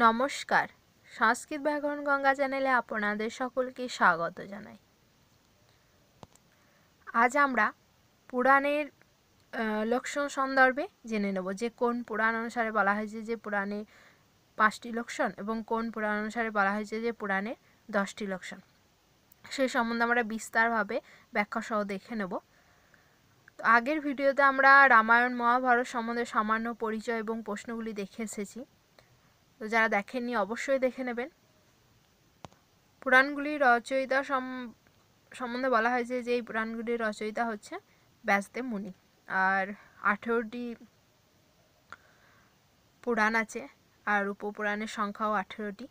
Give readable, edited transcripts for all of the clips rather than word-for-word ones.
নমস্কার, সংস্কৃত ব্যাকরণ গঙ্গা চ্যানেলে আপনাদের সকলকে স্বাগত জানাই। আজ আমরা পুরাণের লক্ষণ সন্দর্ভে জেনে নেব যে কোন পুরাণ অনুসারে বলা হয়েছে যে পুরাণে 5টি লক্ষণ এবং কোন পুরাণ অনুসারে বলা হয়েছে যে পুরাণে 10টি লক্ষণ। সেই সম্বন্ধে আমরা বিস্তারভাবে ব্যাখ্যা সহ দেখে নেব। তো আগের ভিডিওতে আমরা রামায়ণ মহাভারত সম্বন্ধে সামান্য পরিচয় এবং প্রশ্নগুলি দেখে এসেছি। তো যারা দেখেননি অবশ্যই দেখে নেবেন। পুরাণগুলির রচয়িতা সম্বন্ধে বলা হয়েছে যে এই পুরাণগুলির রচয়িতা হচ্ছে ব্যাসদেব মুনি। আর 18টি পুরাণ আছে, আর উপপুরাণের সংখ্যাও 18টি।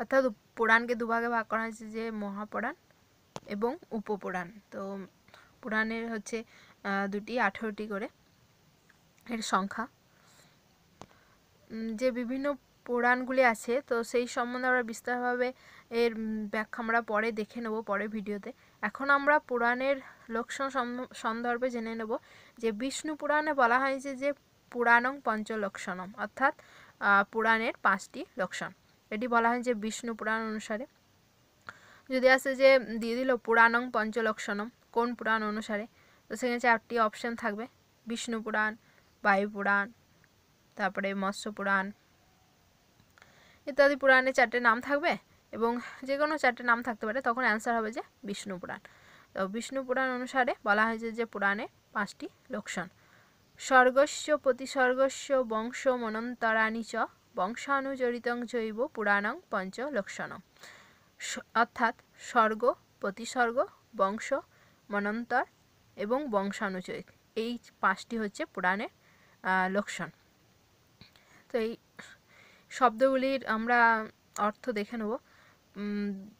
অর্থাৎ পুরাণকে দুভাগে ভাগ করা হয়েছে, যে মহাপুরাণ এবং উপপুরাণ। তো পুরাণের হচ্ছে দুটি 18টি করে এর সংখ্যা। যে বিভিন্ন পুরাণগুলি আছে তো সেই সম্বন্ধে আমরা বিস্তারভাবে এর ব্যাখ্যা আমরা পরে দেখে নেব পরের ভিডিওতে। এখন আমরা পুরাণের লক্ষণ সন্দর্ভে জেনে নেব যে বিষ্ণু পুরাণে বলা হয়েছে যে পুরাণং পঞ্চলক্ষণম, অর্থাৎ পুরাণের 5টি লক্ষণ। এটি বলা হয় যে বিষ্ণু পুরাণ অনুসারে। যদি আসে যে দিয়ে দিল পুরাণং পঞ্চলক্ষণম কোন পুরাণ অনুসারে, তো সেখানে 4টি অপশান থাকবে: বিষ্ণু পুরাণ, বায়ু পুরাণ, তারপরে মৎস্য পুরাণ ইত্যাদি পুরাণে 4টে নাম থাকবে, এবং যে কোনো 4টে নাম থাকতে পারে। তখন অ্যান্সার হবে যে বিষ্ণু পুরাণ। তো বিষ্ণু পুরাণ অনুসারে বলা হয়েছে যে পুরাণে 5টি লক্ষণ: স্বর্গস্য প্রতিস্বর্গস্য বংশ মনন্তরাণি চ বংশানুচরিতং চৈব পুরাণং পঞ্চ লক্ষণম। অর্থাৎ স্বর্গ, প্রতিস্বর্গ, বংশ, মনন্তর এবং বংশানুচরিত, এই 5টি হচ্ছে পুরাণের লক্ষণ। তো এই শব্দগুলির আমরা অর্থ দেখে নেব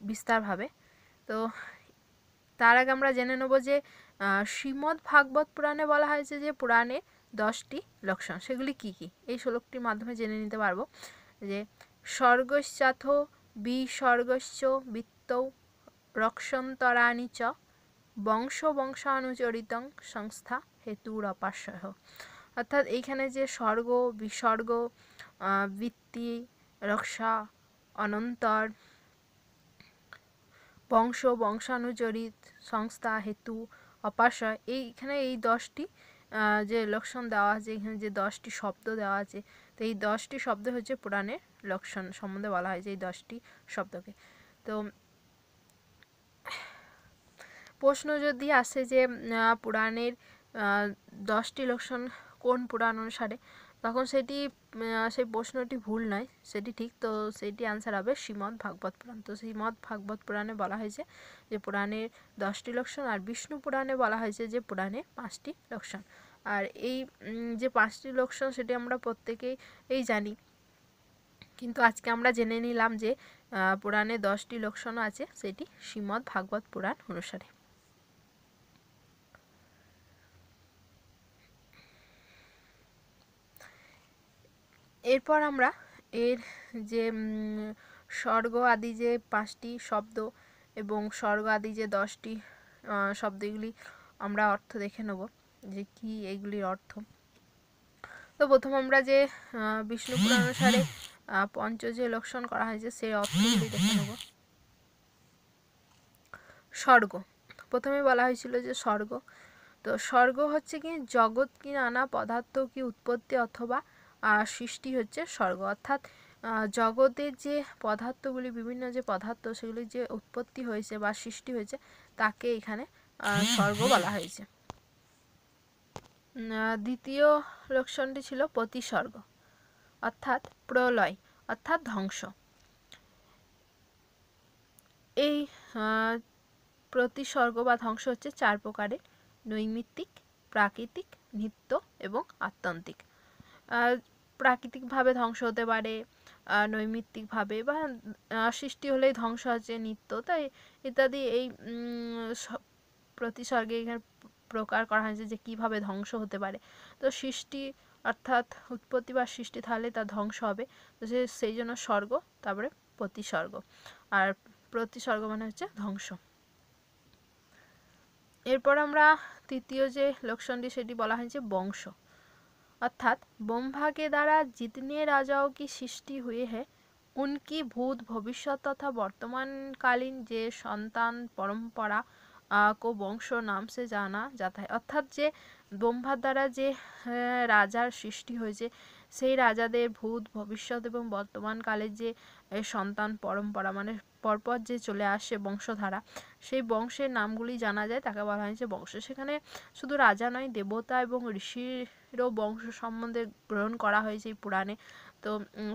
বিস্তারভাবে। তো তার আগে আমরা জেনে নেব যে শ্রীমদ্ ভাগবত পুরাণে বলা হয়েছে যে পুরাণে 10টি লক্ষণ। সেগুলি কি কি এই শ্লোকটির মাধ্যমে জেনে নিতে পারবো। যে স্বর্গশ্চাথ বিসর্গশ্চ বিত্তৌ রক্ষন্তরাণি চ বংশ বংশানুচরিতং সংস্থা হেতুরপাস্যহ। অর্থাৎ এইখানে যে স্বর্গ, বিসর্গ, বৃত্তি, রক্ষা, অনন্তর, বংশ বংশানুচরিত, সংস্থা, হেতু, অপাশয়, এইখানে এই 10টি যে লক্ষণ দেওয়া আছে, এখানে যে 10টি শব্দ দেওয়া আছে, তো এই 10টি শব্দ হচ্ছে পুরাণের লক্ষণ সম্বন্ধে বলা হয়েছে এই 10টি শব্দকে। তো প্রশ্ন যদি আসে যে পুরাণের 10টি লক্ষণ কোন পুরাণ অনুসারে, তখন সেই প্রশ্নটি ভুল নয়, সেটি ঠিক। তো সেটি আনসার হবে শ্রীমদ্ ভাগবত পুরাণ। তো শ্রীমদ্ ভাগবত পুরাণে বলা হয়েছে যে পুরাণের 10টি লক্ষণ, আর বিষ্ণু পুরাণে বলা হয়েছে যে পুরাণে 5টি লক্ষণ। আর এই যে 5টি লক্ষণ সেটি আমরা প্রত্যেকেই জানি, কিন্তু আজকে আমরা জেনে নিলাম যে পুরাণে 10টি লক্ষণও আছে, সেটি শ্রীমদ্ ভাগবত পুরাণ অনুসারে। এরপর আমরা এর যে স্বর্গ আদি যে 5টি শব্দ এবং স্বর্গ আদি যে 10টি শব্দগুলি আমরা অর্থ দেখে নেব যে কি এইগুলির অর্থ। তো প্রথম আমরা যে বিষ্ণু পুরাণ অনুসারে পঞ্চ যে লক্ষণ করা হয়েছে সেই অর্থগুলি দেখে নেব। স্বর্গ, প্রথমে বলা হয়েছিল যে স্বর্গ। তো স্বর্গ হচ্ছে কি জগৎ কি নানা পদার্থ কি উৎপত্তি অথবা সৃষ্টি হচ্ছে স্বর্গ। অর্থাৎ জগতের যে পদার্থগুলি, বিভিন্ন যে পদার্থ সেগুলির যে উৎপত্তি হয়েছে বা সৃষ্টি হয়েছে তাকে এখানে স্বর্গ বলা হয়েছে। দ্বিতীয় লক্ষণটি ছিল প্রতিস্বর্গ, অর্থাৎ প্রলয় অর্থাৎ ধ্বংস। এই প্রতিস্বর্গ বা ধ্বংস হচ্ছে 4 প্রকারের: নৈমিত্তিক, প্রাকৃতিক, নিত্য এবং আত্যন্তিক। প্রাকৃতিকভাবে ধ্বংস হতে পারে, নৈমিত্তিকভাবে বা সৃষ্টি হলেই ধ্বংস আছে, নিত্য, তাই ইত্যাদি। এই প্রতিস্বর্গে এখানে প্রকার করা হয়েছে যে কীভাবে ধ্বংস হতে পারে। তো সৃষ্টি অর্থাৎ উৎপত্তি বা সৃষ্টি তাহলে তার ধ্বংস হবে, তো সেই জন্য স্বর্গ, তারপরে প্রতিস্বর্গ। আর প্রতিস্বর্গ মানে হচ্ছে ধ্বংস। এরপর আমরা তৃতীয় যে লক্ষণটি সেটি বলা হয়েছে বংশ, अर्थात ब्रह्मा के द्वारा जितने राजाओं की सृष्टि हुई है उनकी भूत भविष्यत तथा वर्तमानकालीन যে সন্তান পরম্পরা को বংশ নাম সে জানা যাতা है। অর্থাৎ যে ব্রহ্মার দ্বারা যে রাজার সৃষ্টি হয়েছে সেই রাজাদের ভূত ভবিষ্যৎ এবং বর্তমান কালের যে সন্তান পরম্পরা মানে পরপর যে চলে আসে বংশধারা সেই বংশের নামগুলি জানা যায় তাকে বলা হয়েছে বংশ। সেখানে শুধু রাজা নয় দেবতা এবং ঋষিরও বংশ সম্বন্ধে গ্রহণ করা হয়েছে এই পুরাণে। তো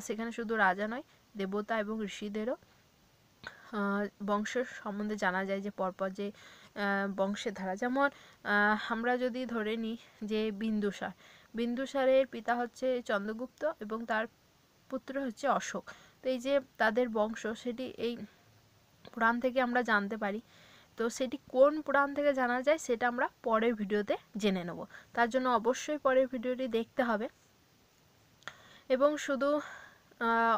সেখানে শুধু রাজা নয় দেবতা এবং ঋষিদেরও বংশের সম্বন্ধে জানা যায় যে পরপর যে বংশের ধারা। যেমন আমরা যদি ধরে নিই যে বিন্দুসারের পিতা হচ্ছে চন্দ্রগুপ্ত এবং তার পুত্র হচ্ছে অশোক। তো এই যে তাদের বংশ সেটি এই পুরাণ থেকে আমরা জানতে পারি। তো সেটি কোন পুরাণ থেকে জানা যায় সেটা আমরা পরের ভিডিওতে জেনে নেব। তার জন্য অবশ্যই পরের ভিডিওটি দেখতে হবে। এবং শুধু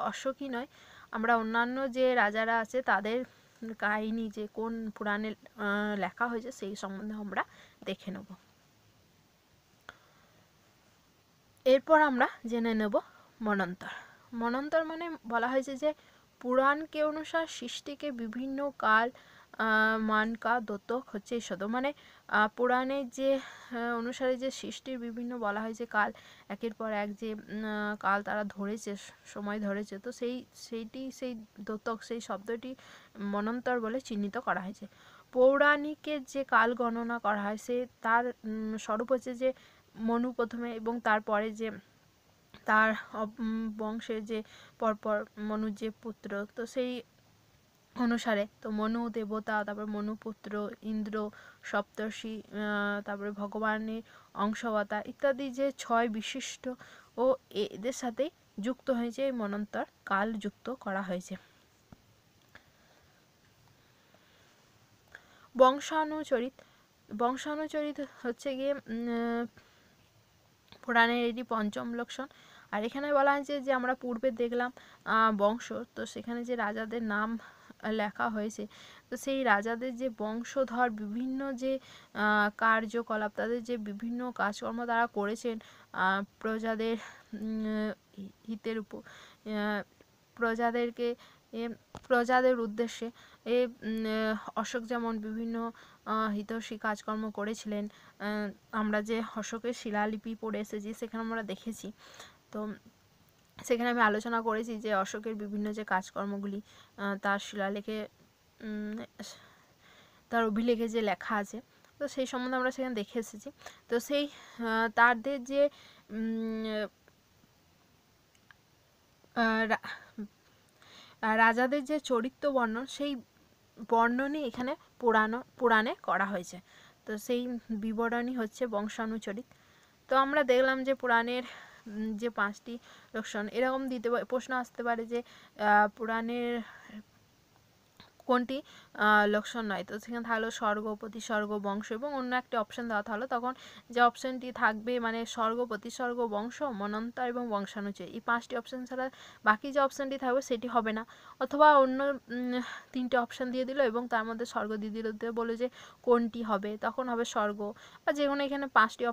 অশোকই নয় আমরা অন্যান্য যে রাজারা আছে তাদের কাহিনী যে কোন পুরাণে লেখা হয়েছে সেই সম্বন্ধে আমরা দেখে নেব। এরপর আমরা জেনে নেব মন্বন্তর। মন্বন্তর মানে বলা হয়েছে যে पुराण के अनुसार सृष्टि के विभिन्न काल मान का द्योतक হচ্ছে ঈশ্বর। মানে পুরাণের যে অনুসারে যে সৃষ্টির বিভিন্ন বলা হয় যে কাল একের পর এক যে কাল তারা ধরেছে সময় ধরেছে তো সেই দ্যোতক সেই শব্দটি মন্বন্তর বলে চিহ্নিত করা হয়েছে। পৌরাণিকের যে কাল গণনা করা হয় সে তার স্বরূপ হচ্ছে যে মনু প্রথমে এবং তারপরে যে তার বংশের যে পরপর মনুর যে পুত্র তো সেই অনুসারে তো মনু দেবতা তারপর মনু পুত্র ইন্দ্র সপ্তর্ষি তারপরে ভগবানের অংশবতা ইত্যাদি যে 6 বিশিষ্ট ও এদের সাথে যুক্ত হয়েছে এই মন্বন্তর কাল যুক্ত করা হয়েছে। বংশানুচরিত হচ্ছে গিয়ে পুরাণের এটি পঞ্চম লক্ষণ। আর এখানে বলা হয়েছে যে আমরা পূর্বে দেখলাম বংশ তো সেখানে যে রাজাদের নাম লেখা হয়েছে তো সেই রাজাদের যে বংশধর বিভিন্ন যে কার্যকলাপ তাদের যে বিভিন্ন কাজকর্ম তারা করেছেন প্রজাদের হিতের উপর প্রজাদের উদ্দেশ্যে অশোক যেমন বিভিন্ন হিতৈষী কাজকর্ম করেছিলেন। আমরা যে অশোকের শিলালিপি পড়ে এসেছি সেখানে আমরা দেখেছি। তো সেখানে আমি আলোচনা করেছি যে অশোকের বিভিন্ন যে কাজকর্মগুলি তার শিলালেখে তার অভিলেখে যে লেখা আছে তো সেই সম্বন্ধে আমরা সেখানে দেখে এসেছি। তো সেই তাদের যে রাজাদের যে চরিত্র বর্ণন সেই বর্ণনই এখানে পুরাণে করা হয়েছে। তো সেই বিবরণী হচ্ছে বংশানুচরিত। তো আমরা দেখলাম যে পুরাণের যে 5টি লক্ষণ এরকম প্রশ্ন আসতে পারে যে পুরাণের কোনটি লক্ষণ নয় তো সেখানে থাকলো স্বর্গ প্রতিস্বর্গ বংশ এবং অন্য একটি অপশন দেওয়া থাকলো তখন যে অপশনটি থাকবে মানে স্বর্গ প্রতিস্বর্গ বংশ মন্বন্তর এবং বংশানুচরিত এই 5টি অপশন ছাড়া বাকি যে অপশনটি থাকবে সেটি হবে না। অথবা অন্য 3টে অপশন দিয়ে দিল এবং তার মধ্যে স্বর্গ দিয়ে দিল বলে যে কোনটি হবে তখন হবে স্বর্গ বা যে কোনো এখানে 5টি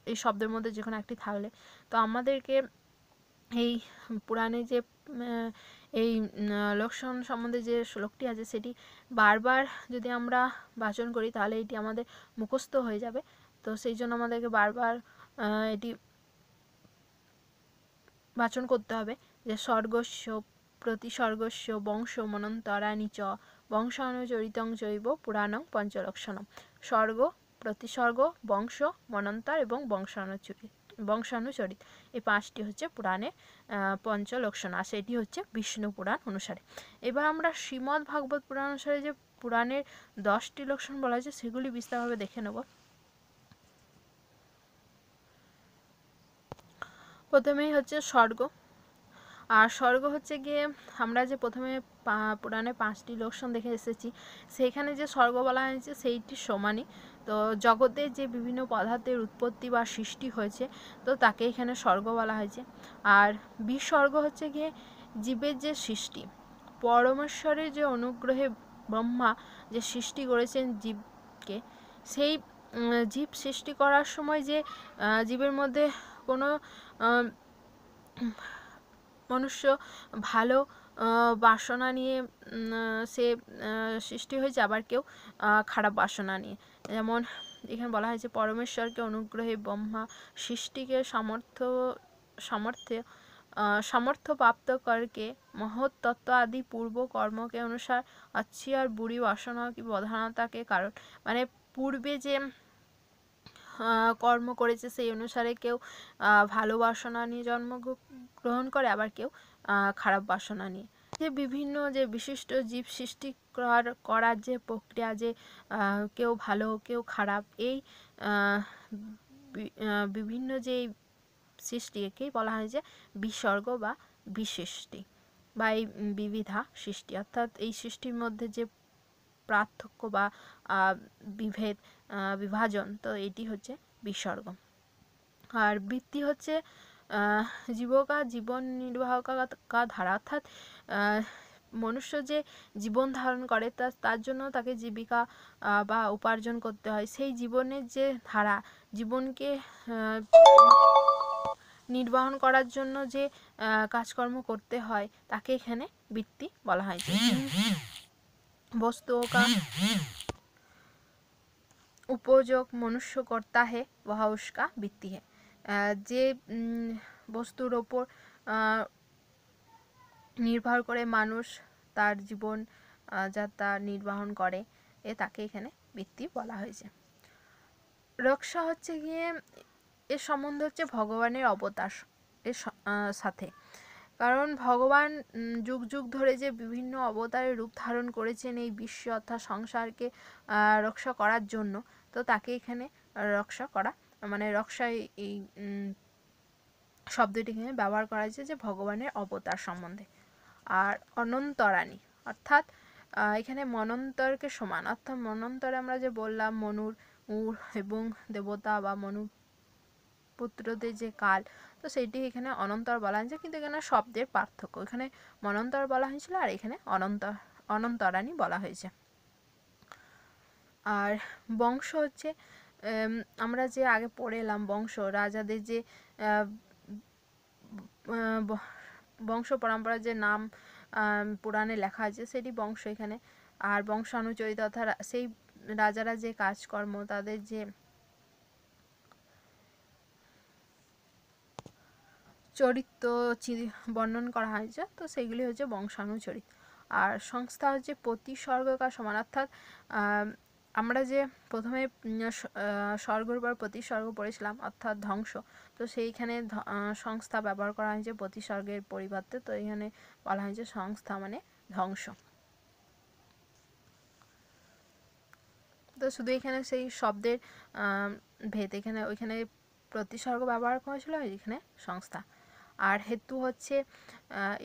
এই শব্দের মধ্যে যে কোনো একটি থাকলে তো আমাদেরকে এই পুরাণে যে এই লক্ষণ সম্বন্ধে যে শ্লোকটি আছে সেটি বারবার যদি আমরা বাচন করি তাহলে এটি আমাদের মুখস্থ হয়ে যাবে। তো সেই জন্য আমাদেরকে বারবার এটি বাচন করতে হবে যে স্বর্গস্য প্রতিস্বর্গস্য বংশ মন্বন্তরাণি চ বংশানুচরিতং চৈব পুরাণং পঞ্চলক্ষণম। স্বর্গ প্রতিস্বর্গ বংশ মন্বন্তর এবং বংশানুচরিত এই 5টি হচ্ছে পুরাণে পঞ্চলক্ষণ আর সেটি হচ্ছে বিষ্ণু পুরাণ অনুসারে। এবার আমরা শ্রীমদ্ ভাগবত পুরাণ অনুসারে যে পুরাণের 10টি লক্ষণ বলা হয়েছে সেগুলি বিস্তারভাবে দেখে নেব। প্রথমেই হচ্ছে স্বর্গ। আর স্বর্গ হচ্ছে গিয়ে আমরা যে প্রথমে পুরাণে 5টি লক্ষণ দেখে এসেছি সেইখানে যে স্বর্গ বলা হয়েছে সেইটি সমানই। তো জগতে যে বিভিন্ন পদার্থের উৎপত্তি বা সৃষ্টি হয়েছে তো তাকে এখানে স্বর্গ বলা হয়েছে। আর বিস্বর্গ হচ্ছে গিয়ে জীবের যে সৃষ্টি পরমেশ্বরের যে অনুগ্রহে ব্রহ্মা যে সৃষ্টি করেছেন জীবকে সেই জীব সৃষ্টি করার সময় যে জীবের মধ্যে কোনো মনুষ্য ভালো বাসনা নিয়ে সে সৃষ্টি হয়েছে, আবার কেউ খারাপ বাসনা নিয়ে। যেমন এখানে বলা হয়েছে পরমেশ্বরকে অনুগ্রহে ব্রহ্মা সৃষ্টিকে सामर्थ्य प्राप्त करके महत तत्व आदि पूर्व कर्म के अनुसार अच्छी और बुरी वासना की प्रधानता के कारण माने पूर्वे जे কর্ম করেছে সেই অনুসারে কেউ ভালো বাসনা নিয়ে জন্মগ্রহণ করে, আবার কেউ খারাপ বাসনা নিয়ে। যে বিভিন্ন যে বিশিষ্ট জীব সৃষ্টি করার যে প্রক্রিয়া, যে কেউ ভালো কেউ খারাপ, এই বিভিন্ন যে সৃষ্টি একেই বলা হয় যে বিসর্গ বা বিসৃষ্টি বা এই বিবিধা সৃষ্টি। অর্থাৎ এই সৃষ্টির মধ্যে যে পার্থক্য বা বিভেদ বিভাজন, তো এটি হচ্ছে বিসর্গ। আর বৃত্তি হচ্ছে জীবিকা জীবন নির্বাহ কা ধারা, অর্থাৎ মনুষ্য যে জীবন ধারণ করে তার জন্য তাকে জীবিকা বা উপার্জন করতে হয়। সেই জীবনের যে ধারা, জীবনকে নির্বাহন করার জন্য যে কাজকর্ম করতে হয় তাকে এখানে বৃত্তি বলা হয়। वस्तुओं का उपयोग मनुष्य करता है वह उसका वृत्ति है। যে বস্তুর ওপর নির্ভর করে মানুষ তার জীবন যাত্রা নির্বাহন করে, তাকে এখানে বৃত্তি বলা হয়েছে। রক্ষা হচ্ছে গিয়ে এর সম্বন্ধ হচ্ছে ভগবানের অবতার এর সাথে, কারণ ভগবান যুগ যুগ ধরে যে বিভিন্ন অবতারের রূপ ধারণ করেছেন এই বিশ্ব অর্থাৎ সংসারকে রক্ষা করার জন্য, তো তাকে এখানে রক্ষা করা মানে রক্ষায় এই শব্দটি এখানে ব্যবহার করা হয়েছে যে ভগবানের অবতার সম্বন্ধে। আর অনন্তরাণী অর্থাৎ এখানে মনন্তরকে সমান, অর্থাৎ মনন্তরে আমরা যে বললাম মনুর এবং দেবতা বা মনু পুত্রদের যে কাল, তো সেইটি এখানে অনন্তর বলা হয়েছে, কিন্তু এখানে শব্দের পার্থক্য, এখানে মনন্তর বলা হয়েছিল আর এখানে অনন্তরাণী বলা হয়েছে। আর বংশ হচ্ছে আমরা যে আগে পড়ে এলাম বংশ, রাজাদের যে বংশ পরম্পরার যে নাম পুরাণে লেখা আছে সেটি বংশ এখানে। আর বংশানুচরিত অর্থাৎ সেই রাজারা যে কাজকর্ম তাদের যে চরিত্র বর্ণন করা হয়েছে, তো সেগুলি হচ্ছে বংশানুচরিত। আর সংস্থা হচ্ছে প্রতিসর্গকার সমান, অর্থাৎ আমরা যে প্রথমে স্বর্গের পর প্রতিসর্গ পড়েছিলাম অর্থাৎ ধ্বংস, তো সেইখানে সংস্থা ব্যবহার করা হয়েছে প্রতিসর্গের পরিবর্তে, তো এখানে বলা হয়েছে সংস্থা মানে ধ্বংস। তো শুধু এখানে সেই শব্দের ভেদ, এখানে ওইখানে প্রতিসর্গ ব্যবহার করেছিল, এখানে সংস্থা। আর হেতু হচ্ছে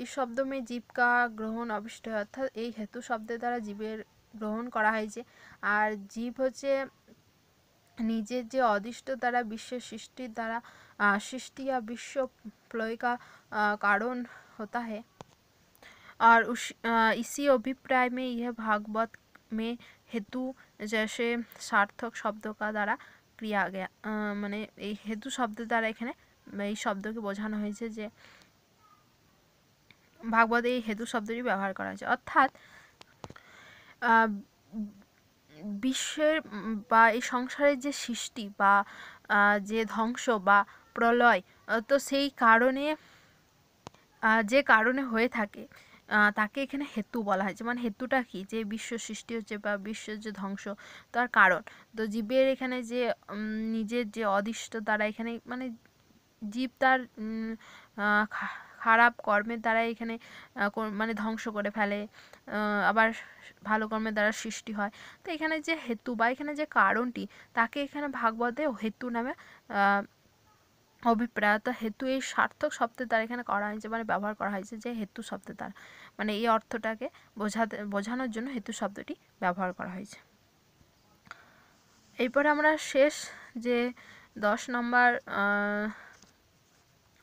এই শব্দ মে জীবকা গ্রহণ অভিষ্ট, অর্থাৎ এই হেতু শব্দের দ্বারা জীবের গ্রহণ করা হয়েছে। আর জীব হচ্ছে নিজের যে অদৃষ্ট দ্বারা বিশ্বের সৃষ্টির দ্বারা सृष्टि या विश्व प्रलय का कारण होता है। और इसी अभिप्राय में यह भागवत में हेतु जैसे सार्थक शब्दों का द्वारा क्रिया गया মানে এই হেতু শব্দের দ্বারা এখানে এই শব্দকে বোঝানো হয়েছে যে ভাগবতে এই হেতু শব্দটি ব্যবহার করা হয়েছে, অর্থাৎ বিশ্বের বা এই সংসারের যে সৃষ্টি বা যে ধ্বংস বা প্রলয়, তো সেই কারণে যে কারণে হয়ে থাকে তাকে এখানে হেতু বলা হয়েছে। মানে হেতুটা কি, যে বিশ্ব সৃষ্টি হচ্ছে বা বিশ্বের যে ধ্বংস তার কারণ, তো জীবের এখানে যে নিজের যে অদৃষ্ট দ্বারা এখানে মানে জীব তার খারাপ কর্মের দ্বারা এখানে মানে ধ্বংস করে ফেলে, আবার ভালো কর্মের দ্বারা সৃষ্টি হয়। তো এখানে যে হেতু বা এখানে যে কারণটি তাকে এখানে ভাগবতে হেতু নামে অভিপ্রায়, তো হেতু এই সার্থক শব্দের দ্বারা এখানে করা হয়েছে, মানে ব্যবহার করা হয়েছে যে হেতু শব্দের দ্বারা, মানে এই অর্থটাকে বোঝানোর জন্য হেতু শব্দটি ব্যবহার করা হয়েছে। এরপরে আমরা শেষ যে 10 নম্বর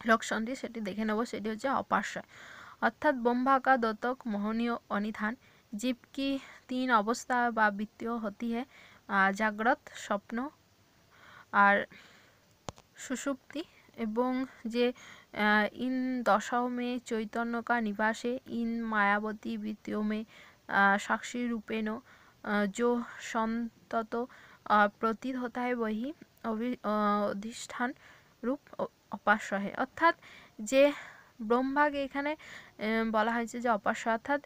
লক্ষণটি সেটি দেখে নেব, সেটি হচ্ছে অপাশ্রয়, অর্থাৎ ব্রহ্মাকা দোতক মোহনীয় অনিধান জীব की 3 अवस्था বা বৃত্তিও होती है, জাগ্রত, স্বপ্ন আর সুষুপ্তি এবং যে ইন দশাও মে চৈতন্য কা নিবাসে ইন মায়াবতী দ্বিতীয় মে সাক্ষী রূপেণ जो সন্তত প্রতীত হতা है वही অধিষ্ঠান রূপ অপাস্য है। অর্থাৎ যে ব্রহ্মাকে এখানে বলা হয়েছে যে অপাস্য, অর্থাৎ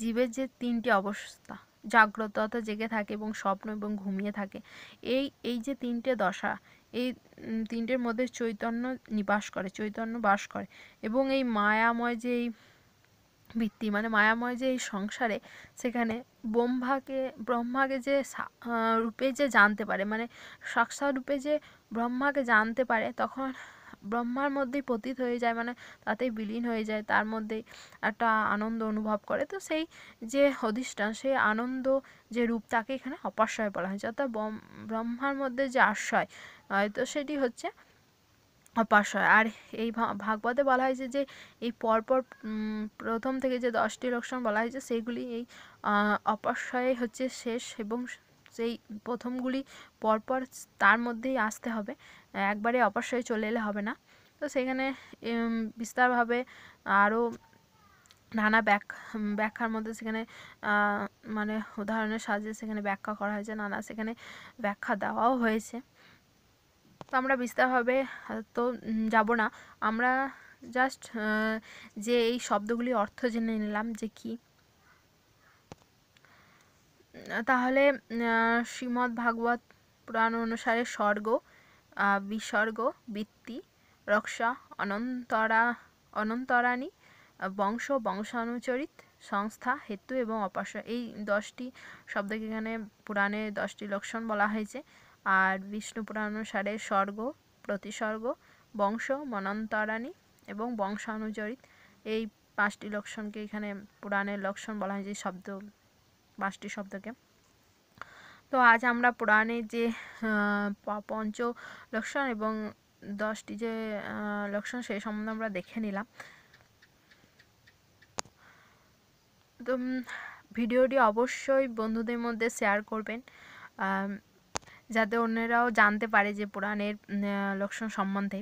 জীবের যে তিনটি অবস্থা, জাগ্রত অর্থাৎ জেগে থাকে এবং স্বপ্ন এবং ঘুমিয়ে থাকে, এই যে তিনটে দশা, এই তিনটের মধ্যে চৈতন্য নিবাস করে, চৈতন্য বাস করে। এবং এই মায়াময় যে এই বৃত্তি মানে মায়াময় যে এই সংসারে, সেখানে ব্রহ্মাকে যে রূপে যে জানতে পারে, মানে সাক্ষাৎ রূপে যে ব্রহ্মাকে জানতে পারে, তখন ব্রহ্মার মধ্যেই পতিত হয়ে যায়, মানে তাতেই বিলীন হয়ে যায়, তার মধ্যেই একটা আনন্দ অনুভব করে। তো সেই যে অধিষ্ঠান, সেই আনন্দ যে রূপ, তাকে এখানে অপাস্যয় বলা হয়েছে। অর্থাৎ ব্রহ্মার মধ্যে যে আশ্রয়, তো সেটি হচ্ছে অপাস্যয়। আর এই ভাগবতে বলা হয়েছে যে এই পরপর প্রথম থেকে যে 10টি লক্ষণ বলা হয়েছে, সেইগুলি এই অপাস্যয় হচ্ছে শেষ, এবং সেই প্রথমগুলি পরপর তার মধ্যেই আসতে হবে, একবারে অপাস্যয় চলে এলে হবে না। তো সেখানে বিস্তারভাবে আরও নানা ব্যাখ্যার মধ্যে সেখানে মানে উদাহরণের সাহায্যে সেখানে ব্যাখ্যা করা হয়েছে, নানা সেখানে ব্যাখ্যা দেওয়াও হয়েছে। তো আমরা বিস্তারভাবে তো যাব না, আমরা জাস্ট যে এই শব্দগুলি অর্থ জেনে নিলাম যে কি। তাহলে শ্রীমদ্ ভাগবত পুরাণ অনুসারে স্বর্গ, বিসর্গ, বৃত্তি, রক্ষা, অনন্তরাণী, বংশ, বংশানুচরিত, সংস্থা, হেতু এবং অপাস্য, এই 10টি শব্দকে এখানে পুরাণে 10টি লক্ষণ বলা হয়েছে। আর বিষ্ণু পুরাণ অনুসারে স্বর্গ, প্রতিসর্গ, বংশ, মনন্তরাণী এবং বংশানুচরিত, এই 5টি লক্ষণকে এখানে পুরাণের লক্ষণ বলা হয়েছে, শব্দ 5টি শব্দকে। তো আজ আমরা পুরাণের যে পঞ্চ লক্ষণ এবং 10টি যে লক্ষণ, সেই সম্বন্ধে আমরা দেখে নিলাম। তো ভিডিওটি অবশ্যই বন্ধুদের মধ্যে শেয়ার করবেন, যাতে অন্যরাও জানতে পারে যে পুরাণের লক্ষণ সম্বন্ধে।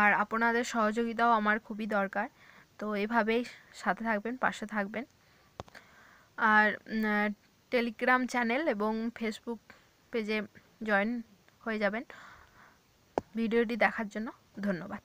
আর আপনাদের সহযোগিতাও আমার খুবই দরকার, তো এভাবেই সাথে থাকবেন, পাশে থাকবেন। আর টেলিগ্রাম চ্যানেল এবং ফেসবুক পেজে জয়েন হয়ে যাবেন। ভিডিওটি দেখার জন্য ধন্যবাদ।